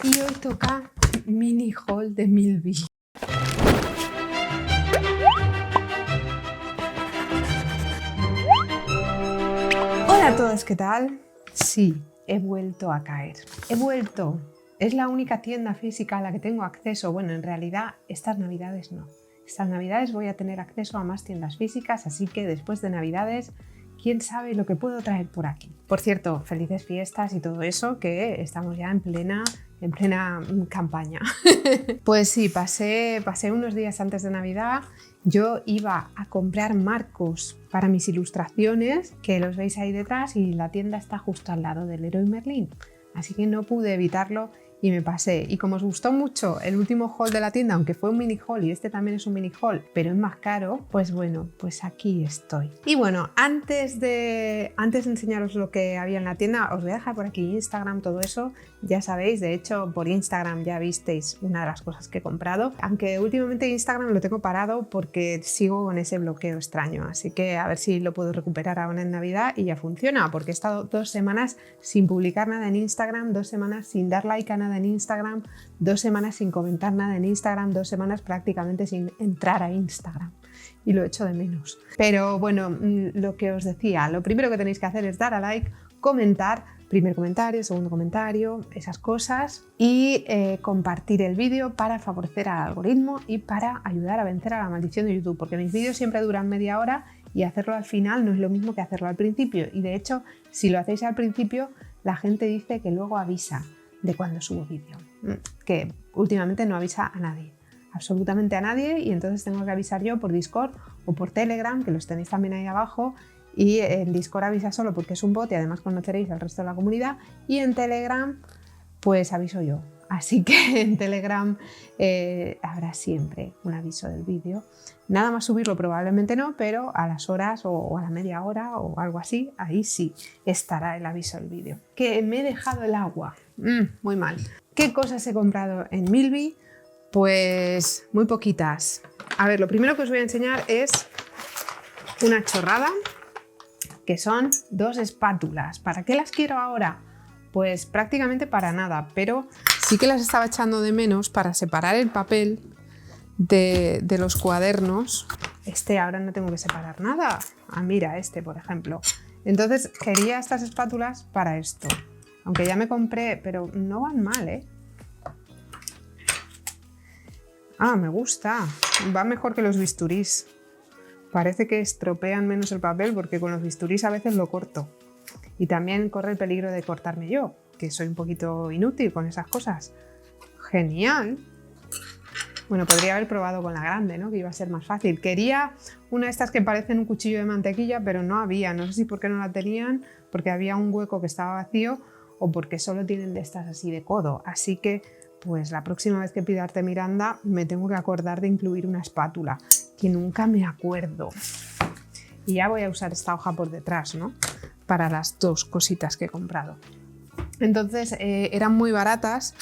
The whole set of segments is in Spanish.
Y hoy toca mini haul de Milby. Hola a todos, ¿qué tal? Sí, he vuelto a caer. He vuelto. Es la única tienda física a la que tengo acceso. Bueno, en realidad estas navidades no. Estas navidades voy a tener acceso a más tiendas físicas, así que después de navidades, quién sabe lo que puedo traer por aquí. Por cierto, felices fiestas y todo eso, que estamos ya en plena campaña. Pues sí, pasé unos días antes de Navidad. Yo iba a comprar marcos para mis ilustraciones, que los veis ahí detrás, y la tienda está justo al lado del Leroy Merlin. Así que no pude evitarlo y me pasé. Y como os gustó mucho el último haul de la tienda, aunque fue un mini haul y este también es un mini haul, pero es más caro, pues bueno, pues aquí estoy. Y bueno, antes de enseñaros lo que había en la tienda, os voy a dejar por aquí Instagram, todo eso. Ya sabéis, de hecho, por Instagram ya visteis una de las cosas que he comprado. Aunque últimamente Instagram lo tengo parado porque sigo con ese bloqueo extraño. Así que a ver si lo puedo recuperar ahora en Navidad y ya funciona. Porque he estado 2 semanas sin publicar nada en Instagram, 2 semanas sin dar like a nada en Instagram, 2 semanas sin comentar nada en Instagram, 2 semanas prácticamente sin entrar a Instagram. Y lo echo de menos. Pero bueno, lo que os decía, lo primero que tenéis que hacer es dar a like, comentar, primer comentario, segundo comentario, esas cosas, y compartir el vídeo para favorecer al algoritmo y para ayudar a vencer a la maldición de YouTube, porque mis vídeos siempre duran media hora y hacerlo al final no es lo mismo que hacerlo al principio, y de hecho, si lo hacéis al principio, la gente dice que luego avisa de cuando subo vídeo, que últimamente no avisa a nadie, absolutamente a nadie, y entonces tengo que avisar yo por Discord o por Telegram, que los tenéis también ahí abajo. Y en Discord avisa solo porque es un bot y además conoceréis al resto de la comunidad, y en Telegram pues aviso yo. Así que en Telegram habrá siempre un aviso del vídeo. Nada más subirlo probablemente no, pero a las horas o a la media hora o algo así, ahí sí estará el aviso del vídeo. Que me he dejado el agua. Muy mal. ¿Qué cosas he comprado en Milby? Pues muy poquitas. A ver, lo primero que os voy a enseñar es una chorrada, que son 2 espátulas. ¿Para qué las quiero ahora? Pues prácticamente para nada, pero sí que las estaba echando de menos para separar el papel de los cuadernos. Ahora no tengo que separar nada. Ah, mira, por ejemplo. Entonces quería estas espátulas para esto. Aunque ya me compré, pero no van mal, ¿eh? Ah, me gusta. Va mejor que los bisturís. Parece que estropean menos el papel porque con los bisturís a veces lo corto. Y también corre el peligro de cortarme yo, que soy un poquito inútil con esas cosas. ¡Genial! Bueno, podría haber probado con la grande, ¿no? Que iba a ser más fácil. Quería una de estas que parecen un cuchillo de mantequilla, pero no había. No sé si por qué no la tenían, porque había un hueco que estaba vacío o porque solo tienen de estas así de codo. Así que, pues la próxima vez que pida Arte Miranda me tengo que acordar de incluir una espátula, que nunca me acuerdo. Y ya voy a usar esta hoja por detrás, ¿no? Para las 2 cositas que he comprado. Entonces eran muy baratas.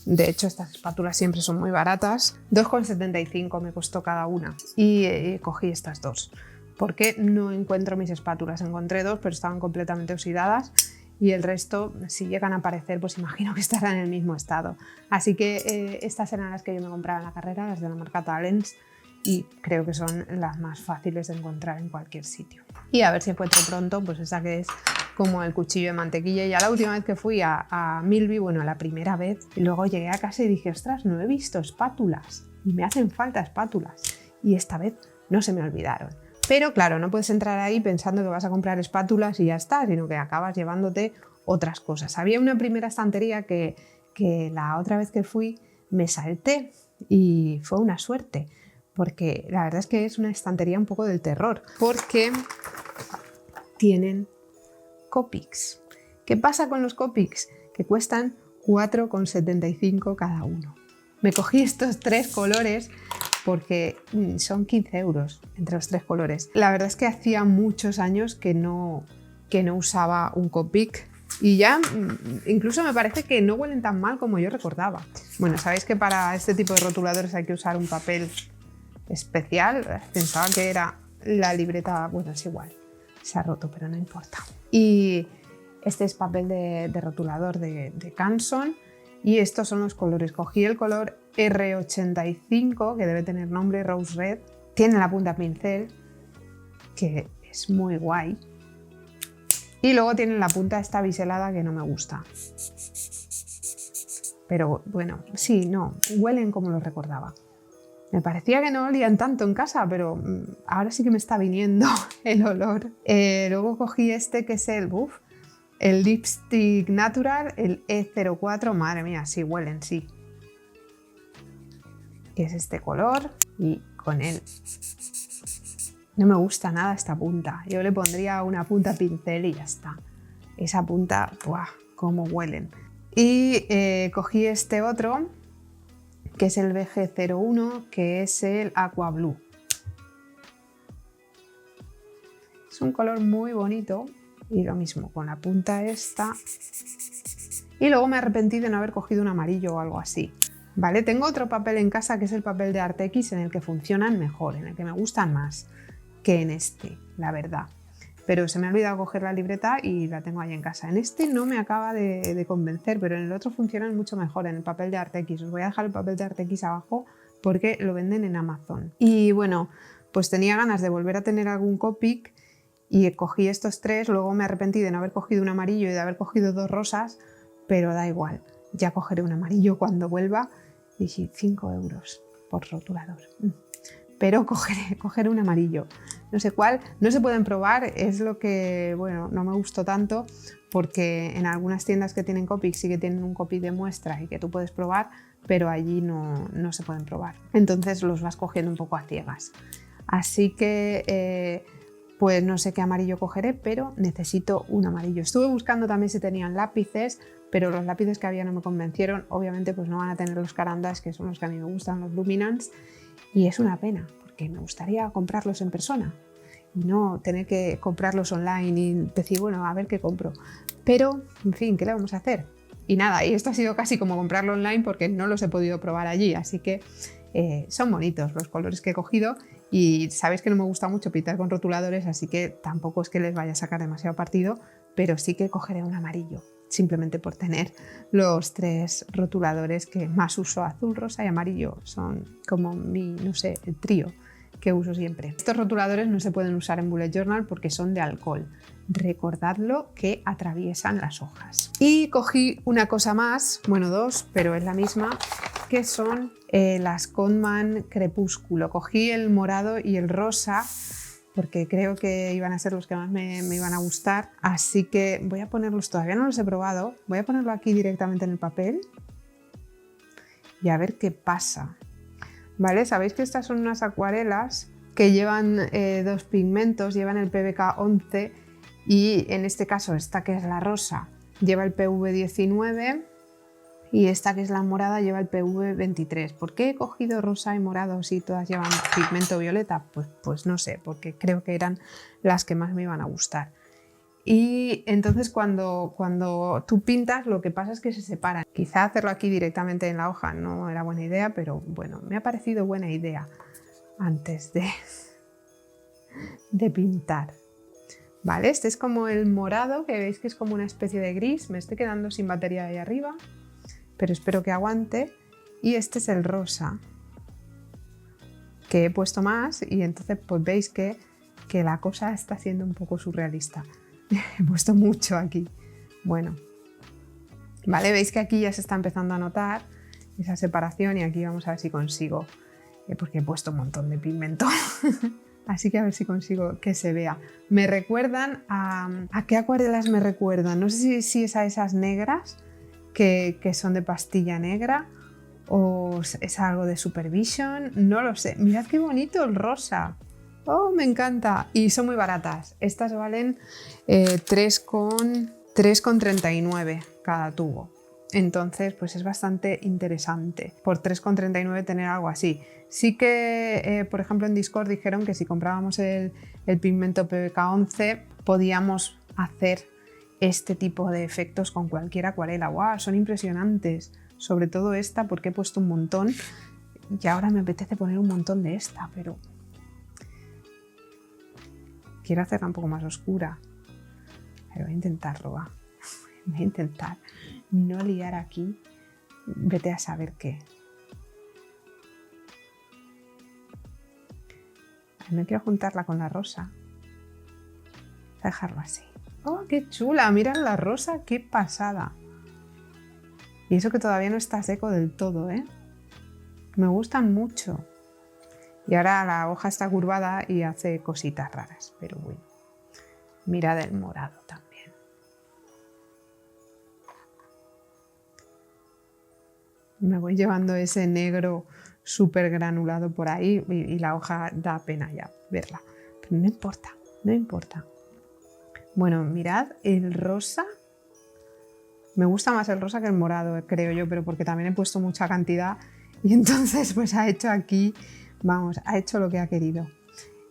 De hecho, estas espátulas siempre son muy baratas. 2,75 me costó cada una. Y cogí estas 2. Porque no encuentro mis espátulas. Encontré 2, pero estaban completamente oxidadas. Y el resto, si llegan a aparecer, pues imagino que estarán en el mismo estado. Así que estas eran las que yo me compraba en la carrera, las de la marca Talens. Y creo que son las más fáciles de encontrar en cualquier sitio. Y a ver si encuentro pronto pues esa que es como el cuchillo de mantequilla. Ya la última vez que fui a Milby, bueno, la primera vez, y luego llegué a casa y dije, ostras, no he visto espátulas y me hacen falta espátulas. Y esta vez no se me olvidaron. Pero claro, no puedes entrar ahí pensando que vas a comprar espátulas y ya está, sino que acabas llevándote otras cosas. Había una primera estantería que la otra vez que fui me salté y fue una suerte. Porque la verdad es que es una estantería un poco del terror, porque tienen Copics. ¿Qué pasa con los Copics? Que cuestan 4,75 cada uno. Me cogí estos 3 colores porque son 15 euros entre los 3 colores. La verdad es que hacía muchos años que no usaba un Copic y ya incluso me parece que no huelen tan mal como yo recordaba. Bueno, sabéis que para este tipo de rotuladores hay que usar un papel especial. Pensaba que era la libreta, bueno, es igual, se ha roto, pero no importa. Y este es papel de rotulador de Canson Y estos son los colores. Cogí el color R85, que debe tener nombre, Rose Red. Tiene la punta pincel, que es muy guay. Y luego tiene la punta esta biselada que no me gusta. Pero bueno, sí, no, huelen como los recordaba. Me parecía que no olían tanto en casa, pero ahora sí que me está viniendo el olor. Luego cogí este que es el Lipstick Natural, el E04. Madre mía, sí huelen, sí. Que es este color y con él. No me gusta nada esta punta. Yo le pondría una punta pincel y ya está. Esa punta, ¡buah! Cómo huelen. Y cogí este otro, que es el BG01, que es el Aqua Blue. Es un color muy bonito y lo mismo, con la punta esta. Y luego me arrepentí de no haber cogido un amarillo o algo así. Vale, tengo otro papel en casa que es el papel de Artex en el que funcionan mejor, en el que me gustan más que en este, la verdad. Pero se me ha olvidado coger la libreta y la tengo ahí en casa. En este no me acaba de convencer, pero en el otro funcionan mucho mejor, en el papel de Artex. Os voy a dejar el papel de Artex abajo porque lo venden en Amazon. Y bueno, pues tenía ganas de volver a tener algún Copic y cogí estos tres. Luego me arrepentí de no haber cogido un amarillo y de haber cogido dos rosas, pero da igual. Ya cogeré un amarillo cuando vuelva. Y sí, 5 euros por rotulador. Pero cogeré un amarillo. No sé cuál, no se pueden probar, es lo que, bueno, no me gustó tanto, porque en algunas tiendas que tienen Copic sí que tienen un Copic de muestra y que tú puedes probar, pero allí no se pueden probar. Entonces los vas cogiendo un poco a ciegas. Así que, pues no sé qué amarillo cogeré, pero necesito un amarillo. Estuve buscando también si tenían lápices, pero los lápices que había no me convencieron. Obviamente pues no van a tener los Carandas, que son los que a mí me gustan, los Luminance. Y es una pena, porque me gustaría comprarlos en persona y no tener que comprarlos online y decir, bueno, a ver qué compro. Pero, en fin, ¿qué le vamos a hacer? Y nada, y esto ha sido casi como comprarlo online porque no los he podido probar allí, así que son bonitos los colores que he cogido y sabéis que no me gusta mucho pintar con rotuladores, así que tampoco es que les vaya a sacar demasiado partido, pero sí que cogeré un amarillo, simplemente por tener los tres rotuladores que más uso, azul, rosa y amarillo. Son como mi, no sé, el trío que uso siempre. Estos rotuladores no se pueden usar en bullet journal porque son de alcohol. Recordadlo, que atraviesan las hojas. Y cogí una cosa más, bueno, dos, pero es la misma, que son las Conman Crepúsculo. Cogí el morado y el rosa porque creo que iban a ser los que más me iban a gustar, así que voy a ponerlos, todavía no los he probado, voy a ponerlo aquí directamente en el papel y a ver qué pasa. ¿Vale? Sabéis que estas son unas acuarelas que llevan dos pigmentos, llevan el PVK 11 y en este caso esta que es la rosa lleva el PV 19 y esta que es la morada lleva el PV 23. ¿Por qué he cogido rosa y morado si todas llevan pigmento violeta? Pues no sé, porque creo que eran las que más me iban a gustar. Y entonces cuando tú pintas lo que pasa es que se separan. Quizá hacerlo aquí directamente en la hoja no era buena idea, pero bueno, me ha parecido buena idea antes de pintar. Vale, este es como el morado, que veis que es como una especie de gris. Me estoy quedando sin batería ahí arriba, pero espero que aguante. Y este es el rosa, que he puesto más y entonces pues veis que la cosa está siendo un poco surrealista. He puesto mucho aquí. Bueno, vale, veis que aquí ya se está empezando a notar esa separación y aquí vamos a ver si consigo, porque he puesto un montón de pigmento. Así que a ver si consigo que se vea. Me recuerdan ¿a qué acuarelas me recuerdan? No sé si es a esas negras que son de pastilla negra o es algo de Supervision, no lo sé. Mirad qué bonito el rosa. ¡Oh, me encanta! Y son muy baratas. Estas valen 3,39 cada tubo. Entonces, pues es bastante interesante por 3,39 tener algo así. Sí que, por ejemplo, en Discord dijeron que si comprábamos el pigmento PVK 11 podíamos hacer este tipo de efectos con cualquier acuarela. ¡Wow! Son impresionantes. Sobre todo esta, porque he puesto un montón y ahora me apetece poner un montón de esta, pero quiero hacerla un poco más oscura. Pero voy a intentarlo, va. Voy a intentar no liar aquí vete a saber qué. No quiero juntarla con la rosa. Voy a dejarlo así. ¡Oh, qué chula! Mirad la rosa, qué pasada. Y eso que todavía no está seco del todo, ¿eh? Me gustan mucho. Y ahora la hoja está curvada y hace cositas raras, pero bueno. Mirad el morado también. Me voy llevando ese negro súper granulado por ahí y la hoja da pena ya verla. Pero no importa, no importa. Bueno, mirad el rosa. Me gusta más el rosa que el morado, creo yo, pero porque también he puesto mucha cantidad y entonces pues ha hecho aquí, vamos, ha hecho lo que ha querido.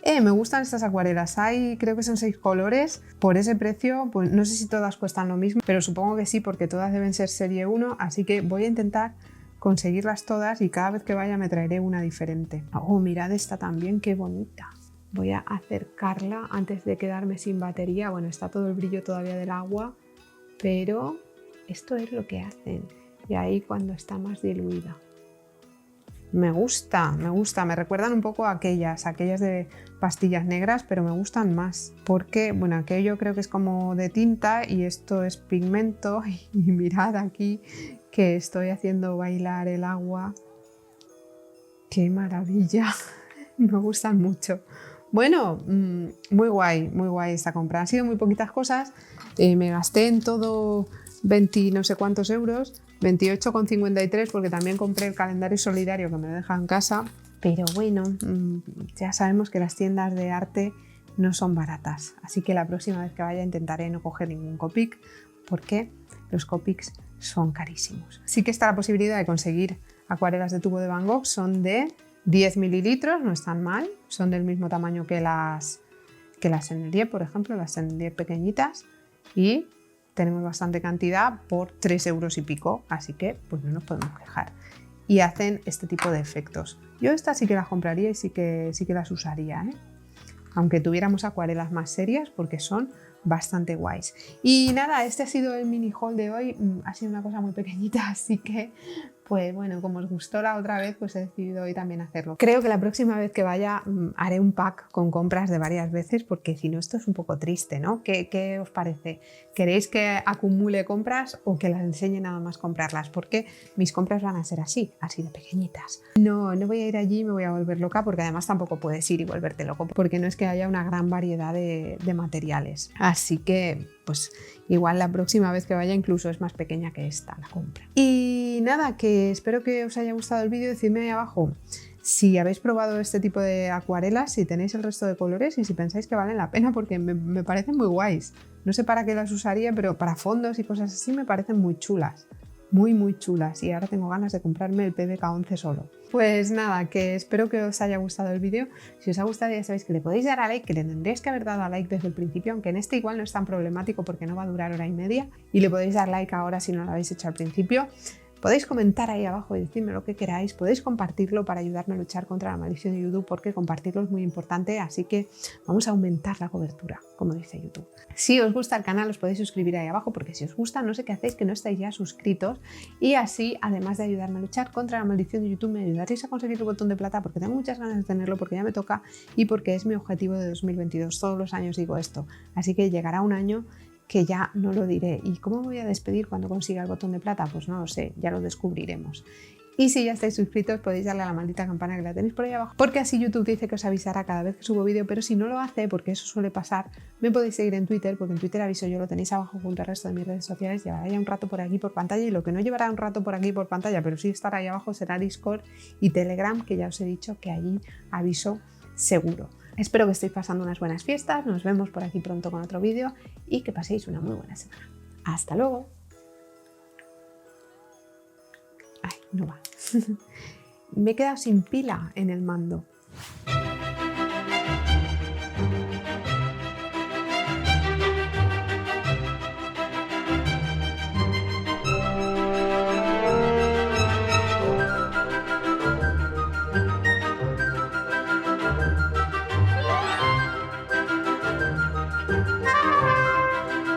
Me gustan estas acuarelas, hay creo que son 6 colores, por ese precio, pues no sé si todas cuestan lo mismo, pero supongo que sí porque todas deben ser serie 1, así que voy a intentar conseguirlas todas y cada vez que vaya me traeré una diferente. Oh, mirad esta también, qué bonita. Voy a acercarla antes de quedarme sin batería. Bueno, está todo el brillo todavía del agua, pero esto es lo que hacen. Y ahí cuando está más diluida. Me gusta, me recuerdan un poco a aquellas de pastillas negras, pero me gustan más. Porque, bueno, aquello creo que es como de tinta y esto es pigmento. Y mirad aquí que estoy haciendo bailar el agua. ¡Qué maravilla! Me gustan mucho. Bueno, muy guay esta compra. Han sido muy poquitas cosas. Me gasté en todo 20 no sé cuántos euros, 28,53 porque también compré el calendario solidario que me deja en casa. Pero bueno, ya sabemos que las tiendas de arte no son baratas. Así que la próxima vez que vaya intentaré no coger ningún Copic porque los Copics son carísimos. Sí que está la posibilidad de conseguir acuarelas de tubo de Van Gogh, son de 10 mililitros, no están mal, son del mismo tamaño que las Sennelier, por ejemplo, las Sennelier pequeñitas, y tenemos bastante cantidad por 3 euros y pico, así que pues no nos podemos quejar. Y hacen este tipo de efectos. Yo estas sí que las compraría y sí que las usaría, ¿eh? Aunque tuviéramos acuarelas más serias porque son bastante guays. Y nada, este ha sido el mini haul de hoy. Ha sido una cosa muy pequeñita, así que pues bueno, como os gustó la otra vez, pues he decidido hoy también hacerlo. Creo que la próxima vez que vaya haré un pack con compras de varias veces, porque si no esto es un poco triste, ¿no? ¿Qué os parece? ¿Queréis que acumule compras o que las enseñe nada más comprarlas? Porque mis compras van a ser así de pequeñitas. No voy a ir allí y me voy a volver loca, porque además tampoco puedes ir y volverte loco, porque no es que haya una gran variedad de materiales. Así que pues igual la próxima vez que vaya incluso es más pequeña que esta la compra. Y nada, que espero que os haya gustado el vídeo. Decidme ahí abajo si habéis probado este tipo de acuarelas, si tenéis el resto de colores y si pensáis que valen la pena, porque me parecen muy guays. No sé para qué las usaría, pero para fondos y cosas así me parecen muy chulas. Muy chulas, y ahora tengo ganas de comprarme el PBK11 solo. Pues nada, que espero que os haya gustado el vídeo. Si os ha gustado ya sabéis que le podéis dar a like, que le tendréis que haber dado a like desde el principio, aunque en este igual no es tan problemático porque no va a durar hora y media, y le podéis dar like ahora si no lo habéis hecho al principio. Podéis comentar ahí abajo y decirme lo que queráis, podéis compartirlo para ayudarme a luchar contra la maldición de YouTube, porque compartirlo es muy importante, así que vamos a aumentar la cobertura, como dice YouTube. Si os gusta el canal os podéis suscribir ahí abajo, porque si os gusta no sé qué hacéis que no estáis ya suscritos, y así además de ayudarme a luchar contra la maldición de YouTube me ayudaréis a conseguir el botón de plata, porque tengo muchas ganas de tenerlo, porque ya me toca y porque es mi objetivo de 2022, todos los años digo esto, así que llegará un año que ya no lo diré. ¿Y cómo me voy a despedir cuando consiga el botón de plata? Pues no lo sé, ya lo descubriremos. Y si ya estáis suscritos podéis darle a la maldita campana que la tenéis por ahí abajo, porque así YouTube dice que os avisará cada vez que subo vídeo, pero si no lo hace, porque eso suele pasar, me podéis seguir en Twitter, porque en Twitter aviso yo, lo tenéis abajo junto al resto de mis redes sociales, llevará ya un rato por aquí por pantalla, y lo que no llevará un rato por aquí por pantalla, pero sí estará ahí abajo, será Discord y Telegram, que ya os he dicho que allí aviso seguro. Espero que estéis pasando unas buenas fiestas, nos vemos por aquí pronto con otro vídeo y que paséis una muy buena semana. ¡Hasta luego! Ay, no va. Me he quedado sin pila en el mando.